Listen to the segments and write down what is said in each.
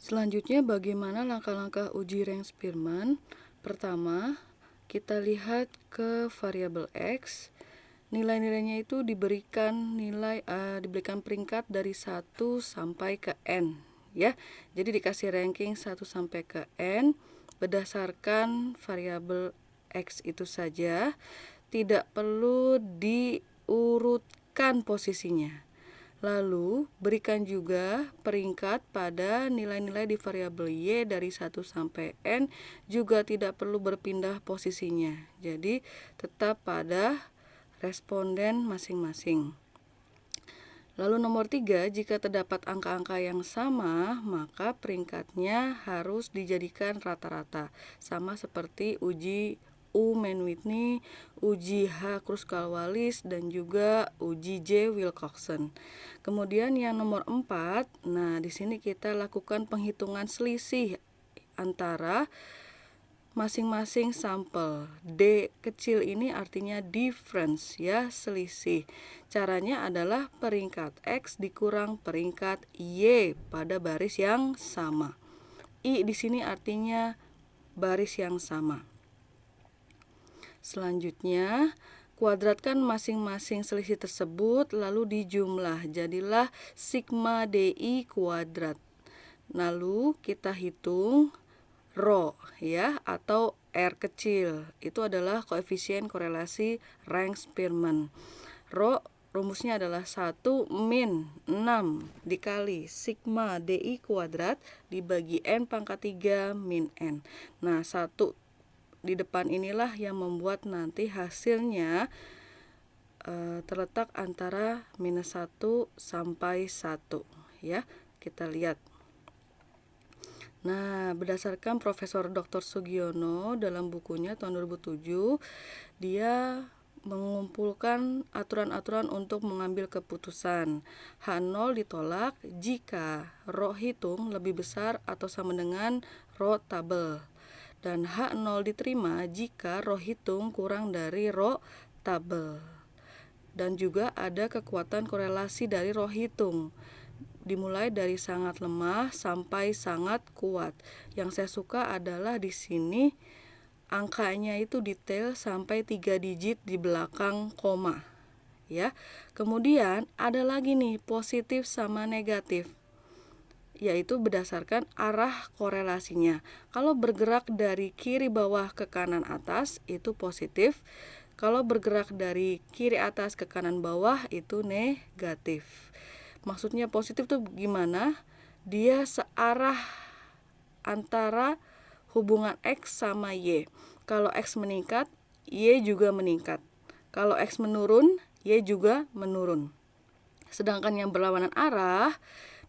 Selanjutnya, bagaimana langkah-langkah uji Range-Spearman? Pertama, kita lihat ke variabel X. Nilai-nilainya itu diberikan peringkat dari 1 sampai ke N, ya. Jadi dikasih ranking 1 sampai ke N berdasarkan variabel X itu saja, tidak perlu diurutkan posisinya. Lalu, berikan juga peringkat pada nilai-nilai di variabel Y dari 1 sampai N, juga tidak perlu berpindah posisinya. Jadi, tetap pada responden masing-masing. Lalu nomor 3, jika terdapat angka-angka yang sama, maka peringkatnya harus dijadikan rata-rata. Sama seperti uji U. Mann-Whitney, uji H. Kruskal-Wallis, dan juga uji J. Wilcoxon. Kemudian yang nomor 4, nah di sini kita lakukan penghitungan selisih antara masing-masing sampel. D kecil ini artinya difference, ya, selisih. Caranya adalah peringkat X dikurang peringkat Y pada baris yang sama. I di sini artinya baris yang sama. Selanjutnya, kuadratkan masing-masing selisih tersebut lalu dijumlah, jadilah sigma DI kuadrat. Lalu kita hitung rho, ya, atau R kecil. Itu adalah koefisien korelasi Range-Spearman. Rho rumusnya adalah 1 min 6 dikali sigma DI kuadrat dibagi N pangkat 3 min N. Nah, 1 di depan inilah yang membuat nanti hasilnya terletak antara minus 1 sampai 1, ya. Kita lihat. Nah, berdasarkan Profesor Dr. Sugiono dalam bukunya tahun 2007, dia mengumpulkan aturan-aturan untuk mengambil keputusan. H0 ditolak jika rho hitung lebih besar atau sama dengan rho tabel. Dan H0 diterima jika rho hitung kurang dari rho tabel. Dan juga ada kekuatan korelasi dari rho hitung, dimulai dari sangat lemah sampai sangat kuat. Yang saya suka adalah di sini angkanya itu detail sampai 3 digit di belakang koma, ya. Kemudian ada lagi nih positif sama negatif, yaitu berdasarkan arah korelasinya. Kalau bergerak dari kiri bawah ke kanan atas itu positif. Kalau bergerak dari kiri atas ke kanan bawah itu negatif. Maksudnya positif tuh gimana? Dia searah antara hubungan X sama Y. Kalau X meningkat, Y juga meningkat. Kalau X menurun, Y juga menurun. Sedangkan yang berlawanan arah,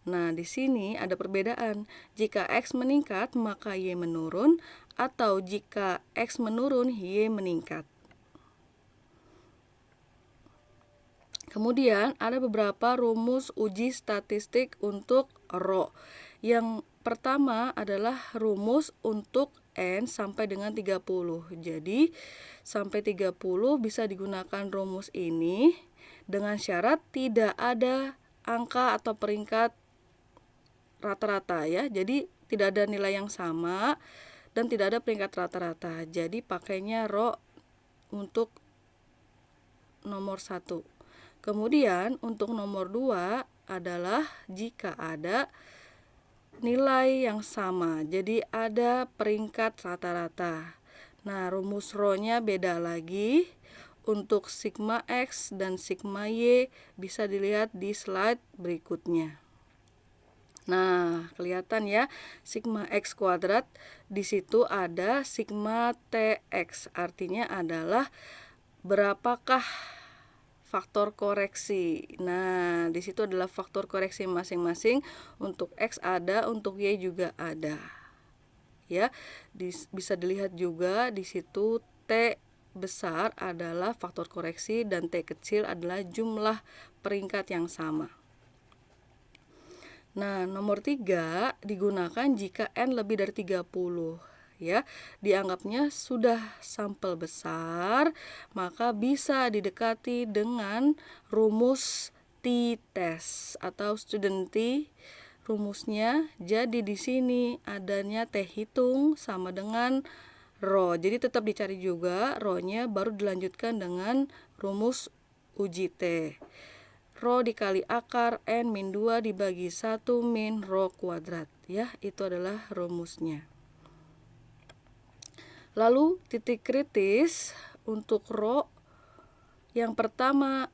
nah di sini ada perbedaan. Jika X meningkat, maka Y menurun, atau jika X menurun, Y meningkat. Kemudian ada beberapa rumus uji statistik untuk rho. Yang pertama adalah rumus untuk N sampai dengan 30. Jadi sampai 30 bisa digunakan rumus ini dengan syarat tidak ada angka atau peringkat rata-rata, ya. Jadi tidak ada nilai yang sama dan tidak ada peringkat rata-rata. Jadi pakainya rho untuk nomor 1. Kemudian untuk nomor 2 adalah jika ada nilai yang sama, jadi ada peringkat rata-rata. Nah, rumus rho-nya beda lagi. Untuk sigma X dan sigma Y bisa dilihat di slide berikutnya. Nah, kelihatan ya, sigma X kuadrat, di situ ada sigma TX, artinya adalah berapakah faktor koreksi. Nah, di situ adalah faktor koreksi masing-masing. Untuk X ada, untuk Y juga ada. Ya, bisa dilihat juga di situ T besar adalah faktor koreksi dan T kecil adalah jumlah peringkat yang sama. Nah, nomor 3 digunakan jika N lebih dari 30. Ya, dianggapnya sudah sampel besar, maka bisa didekati dengan rumus t-test atau student t rumusnya. Jadi di sini adanya T hitung sama dengan rho. Jadi tetap dicari juga rho-nya, baru dilanjutkan dengan rumus uji T. Rho dikali akar N min 2 dibagi 1 min rho kuadrat. Ya, itu adalah rumusnya. Lalu titik kritis untuk rho yang pertama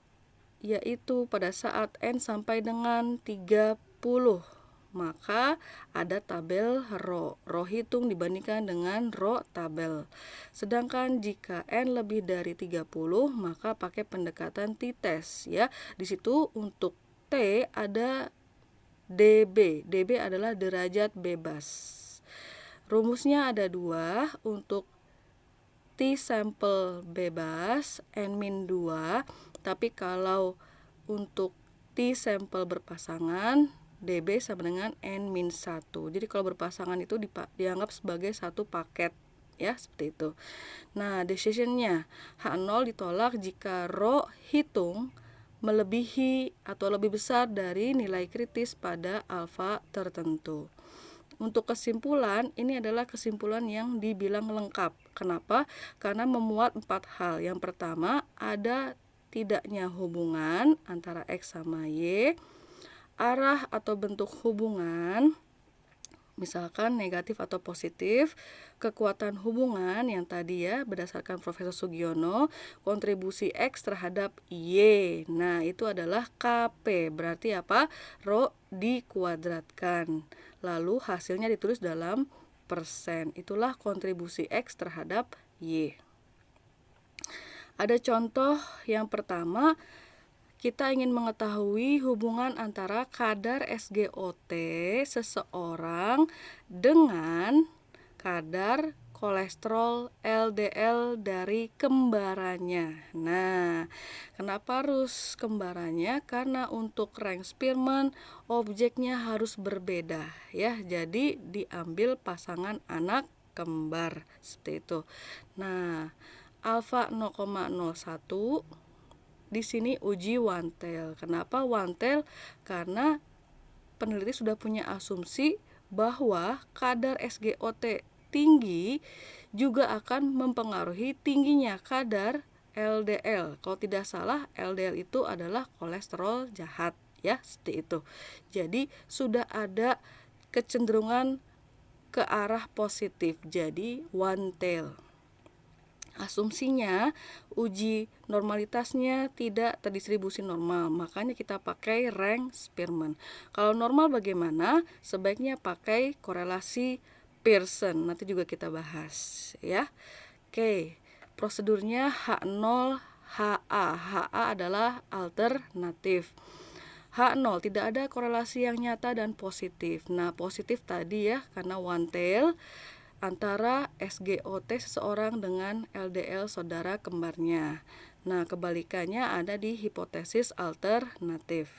yaitu pada saat N sampai dengan 30. Maka ada tabel rho hitung dibandingkan dengan rho tabel. Sedangkan jika N lebih dari 30, maka pakai pendekatan t-test ya. Di situ untuk T ada dB. dB adalah derajat bebas. Rumusnya ada 2 untuk T sampel bebas N-2, tapi kalau untuk T sampel berpasangan dB sama dengan N-1. Jadi kalau berpasangan itu dianggap sebagai satu paket ya, seperti itu. Nah, decisionnya H0 ditolak jika rho hitung melebihi atau lebih besar dari nilai kritis pada alfa tertentu. Untuk kesimpulan, ini adalah kesimpulan yang dibilang lengkap. Kenapa? Karena memuat 4 hal. Yang pertama, ada tidaknya hubungan antara X sama Y, arah atau bentuk hubungan, misalkan negatif atau positif, kekuatan hubungan yang tadi ya berdasarkan Profesor Sugiono, kontribusi X terhadap Y. Nah, itu adalah KP. Berarti apa? Rho dikuadratkan. Lalu hasilnya ditulis dalam persen. Itulah kontribusi X terhadap Y. Ada contoh yang pertama, kita ingin mengetahui hubungan antara kadar SGOT seseorang dengan kadar kolesterol LDL dari kembarannya. Nah, kenapa harus kembarannya? Karena untuk Rank Spearman objeknya harus berbeda ya. Jadi diambil pasangan anak kembar seperti itu. Nah, alfa 0,01 di sini uji one tail. Kenapa one tail? Karena peneliti sudah punya asumsi bahwa kadar SGOT tinggi juga akan mempengaruhi tingginya kadar LDL. Kalau tidak salah, LDL itu adalah kolesterol jahat ya, seperti itu. Jadi sudah ada kecenderungan ke arah positif. Jadi one tail. Asumsinya uji normalitasnya tidak terdistribusi normal, makanya kita pakai rank Spearman. Kalau normal bagaimana? Sebaiknya pakai korelasi Pearson, nanti juga kita bahas ya. Oke, prosedurnya H0 HA. HA adalah alternatif. H0 tidak ada korelasi yang nyata dan positif. Nah, positif tadi ya karena one tail antara SGOT seseorang dengan LDL saudara kembarnya. Nah, kebalikannya ada di hipotesis alternatif.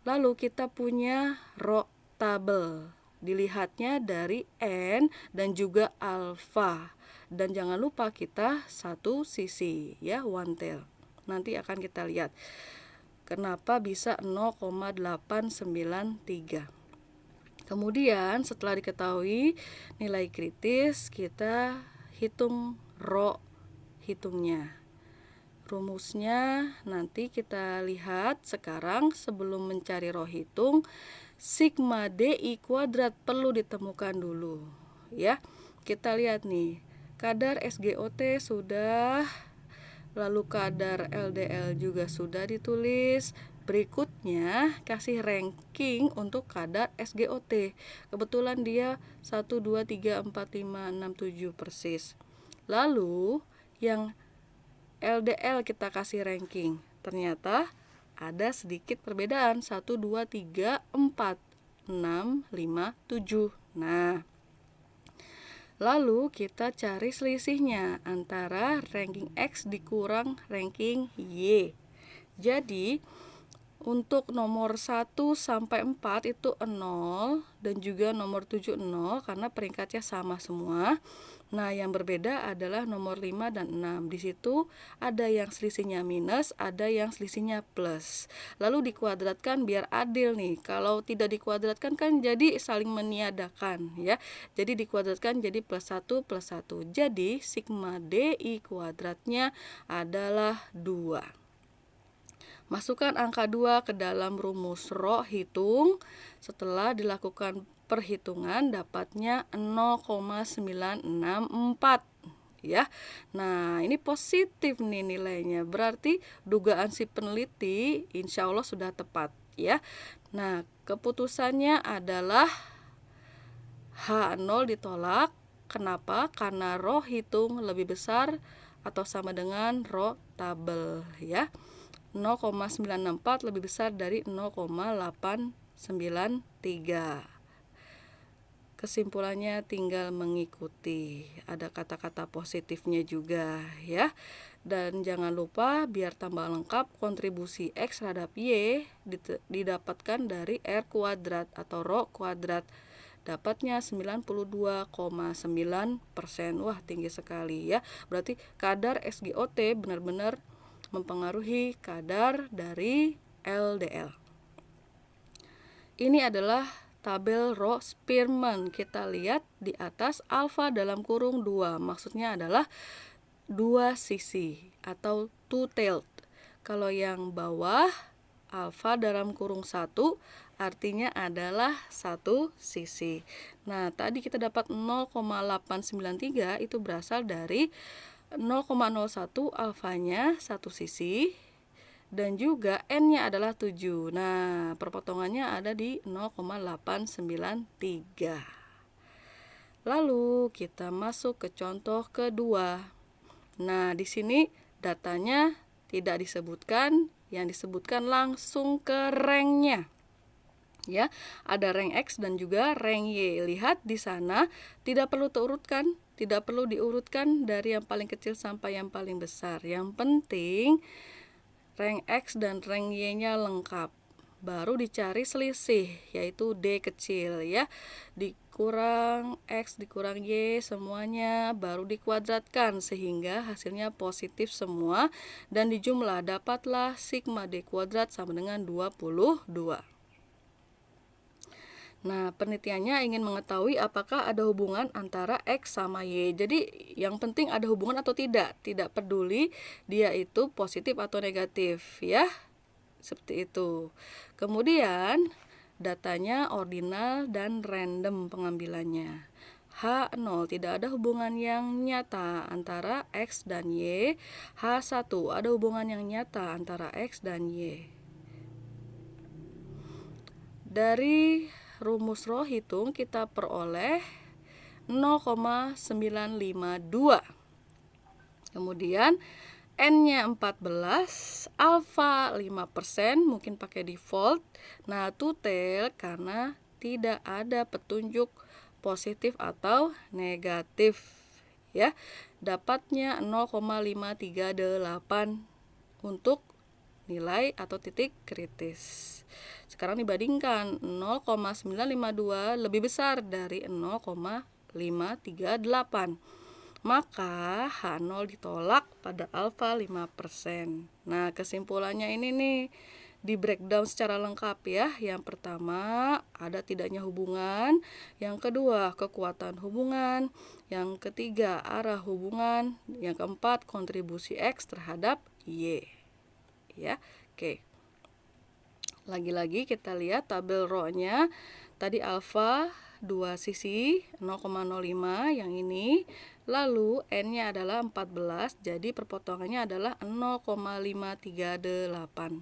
Lalu kita punya rho tabel. Dilihatnya dari N dan juga alfa. Dan jangan lupa kita satu sisi ya, one tail. Nanti akan kita lihat kenapa bisa 0,893. Kemudian setelah diketahui nilai kritis, kita hitung rho hitungnya. Rumusnya nanti kita lihat sekarang. Sebelum mencari rho hitung, sigma DI kuadrat perlu ditemukan dulu ya. Kita lihat nih, kadar SGOT sudah, lalu kadar LDL juga sudah ditulis. Berikutnya kasih ranking untuk kadar SGOT. Kebetulan dia 1, 2, 3, 4, 5, 6, 7 persis. Lalu yang LDL kita kasih ranking. Ternyata ada sedikit perbedaan. 1, 2, 3, 4, 6, 5, 7. Nah, lalu kita cari selisihnya antara ranking X dikurang ranking Y. Jadi Untuk nomor 1 sampai 4 itu 0 dan juga nomor 7 0 karena peringkatnya sama semua. Nah, yang berbeda adalah nomor 5 dan 6. Di situ ada yang selisihnya minus, ada yang selisihnya plus. Lalu dikuadratkan biar adil nih. Kalau tidak dikuadratkan kan jadi saling meniadakan ya. Jadi dikuadratkan jadi plus 1 plus 1. Jadi sigma DI kuadratnya adalah 2. Masukkan angka 2 ke dalam rumus Rho hitung. Setelah dilakukan perhitungan dapatnya 0,964 ya. Nah, ini positif nih nilainya. Berarti dugaan si peneliti insya Allah sudah tepat ya. Nah, keputusannya adalah H0 ditolak. Kenapa? Karena Rho hitung lebih besar atau sama dengan Rho tabel ya. 0,964 lebih besar dari 0,893. Kesimpulannya tinggal mengikuti. Ada kata-kata positifnya juga ya. Dan jangan lupa biar tambah lengkap kontribusi X terhadap Y didapatkan dari R kuadrat atau Rho kuadrat. Dapatnya 92,9%. Wah, tinggi sekali ya. Berarti kadar SGOT benar-benar mempengaruhi kadar dari LDL. Ini adalah tabel Rho Spearman. Kita lihat di atas alfa dalam kurung 2. Maksudnya adalah 2 sisi atau two-tailed. Kalau yang bawah alfa dalam kurung 1 artinya adalah satu sisi. Nah, tadi kita dapat 0,893 itu berasal dari 0,01 alfanya satu sisi dan juga n-nya adalah 7. Nah, perpotongannya ada di 0,893. Lalu kita masuk ke contoh kedua. Nah, di sini datanya tidak disebutkan, yang disebutkan langsung ke ranknya. Ya, ada rank X dan juga rank Y. Lihat di sana tidak perlu diurutkan dari yang paling kecil sampai yang paling besar. Yang penting rank X dan rank Y-nya lengkap. Baru dicari selisih, yaitu D kecil ya. Dikurang X dikurang Y semuanya baru dikuadratkan sehingga hasilnya positif semua dan dijumlah dapatlah sigma D kuadrat sama dengan 22. Nah, penelitiannya ingin mengetahui apakah ada hubungan antara X sama Y. Jadi, yang penting ada hubungan atau tidak. Tidak peduli dia itu positif atau negatif, ya. Seperti itu. Kemudian, datanya ordinal dan random pengambilannya. H0 tidak ada hubungan yang nyata antara X dan Y. H1 ada hubungan yang nyata antara X dan Y. Dari rumus Rho hitung kita peroleh 0,952. Kemudian N-nya 14, alfa 5%, mungkin pakai default. Nah, two-tailed karena tidak ada petunjuk positif atau negatif ya. Dapatnya 0,538 untuk nilai atau titik kritis. Sekarang dibandingkan 0,952 lebih besar dari 0,538. Maka H0 ditolak pada alfa 5%. Nah, kesimpulannya ini nih di breakdown secara lengkap ya. Yang pertama, ada tidaknya hubungan. Yang kedua, kekuatan hubungan. Yang ketiga, arah hubungan. Yang keempat, kontribusi X terhadap Y. Ya, oke. Lagi-lagi kita lihat tabel Rho-nya. Tadi alfa 2 sisi 0,05 yang ini. Lalu N-nya adalah 14, jadi perpotongannya adalah 0,538.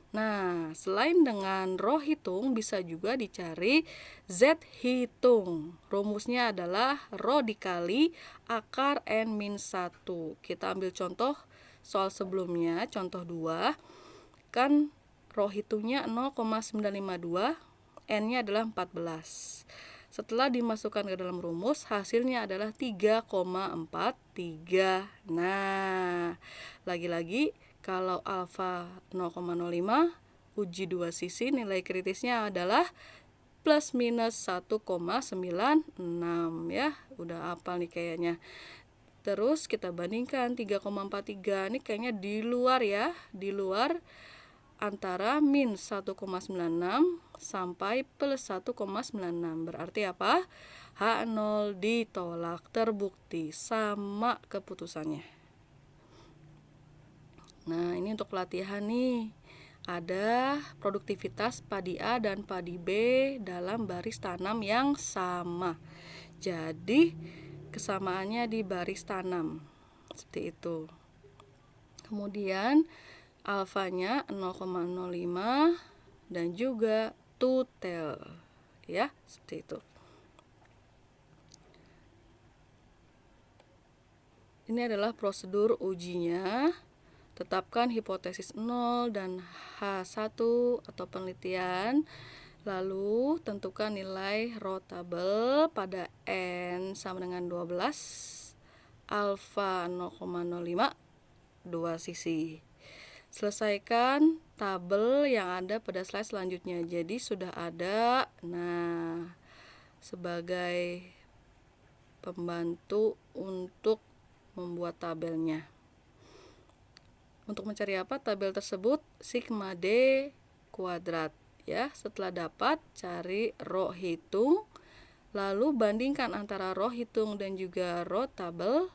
Nah, selain dengan Rho hitung, bisa juga dicari Z hitung. Rumusnya adalah Rho dikali akar N-1. Kita ambil contoh soal sebelumnya, contoh 2. Kan Rho hitungnya 0,952, N-nya adalah 14. Setelah dimasukkan ke dalam rumus, hasilnya adalah 3,43. Nah, lagi-lagi Kalau alfa 0,05, uji dua sisi nilai kritisnya adalah plus minus 1,96 ya. Udah hafal nih kayaknya. Terus kita bandingkan 3,43. Ini kayaknya di luar ya, di luar antara min 1,96 sampai plus 1,96. Berarti apa? H0 ditolak, terbukti sama keputusannya. Nah, ini untuk latihan nih. Ada produktivitas padi A dan padi B dalam baris tanam yang sama. Jadi, kesamaannya di baris tanam. Seperti itu. Kemudian alfanya 0,05 dan juga tutel ya, seperti itu. Ini adalah prosedur ujinya. Tetapkan hipotesis 0 dan H1 atau penelitian. Lalu tentukan nilai rho tabel pada N sama dengan 12, alfa 0,05, dua sisi. Selesaikan tabel yang ada pada slide selanjutnya. Jadi sudah ada. Nah, sebagai pembantu untuk membuat tabelnya. Untuk mencari apa? Tabel tersebut sigma D kuadrat ya. Setelah dapat, cari rho hitung, lalu bandingkan antara rho hitung dan juga rho tabel.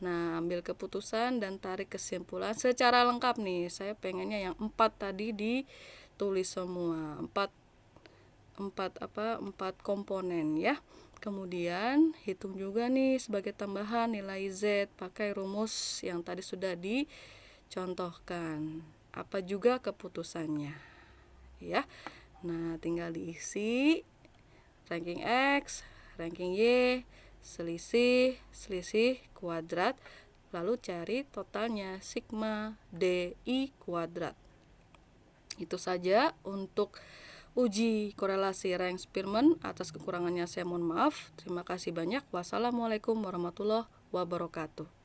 Nah, ambil keputusan dan tarik kesimpulan secara lengkap nih. Saya pengennya yang 4 tadi ditulis semua. 4 komponen ya. Kemudian hitung juga nih sebagai tambahan nilai Z pakai rumus yang tadi sudah dicontohkan. Apa juga keputusannya ya. Nah, tinggal diisi ranking X, ranking Y, selisih kuadrat, lalu cari totalnya sigma DI kuadrat. Itu saja untuk uji korelasi rank Spearman. Atas kekurangannya saya mohon maaf. Terima kasih banyak. Wassalamualaikum warahmatullahi wabarakatuh.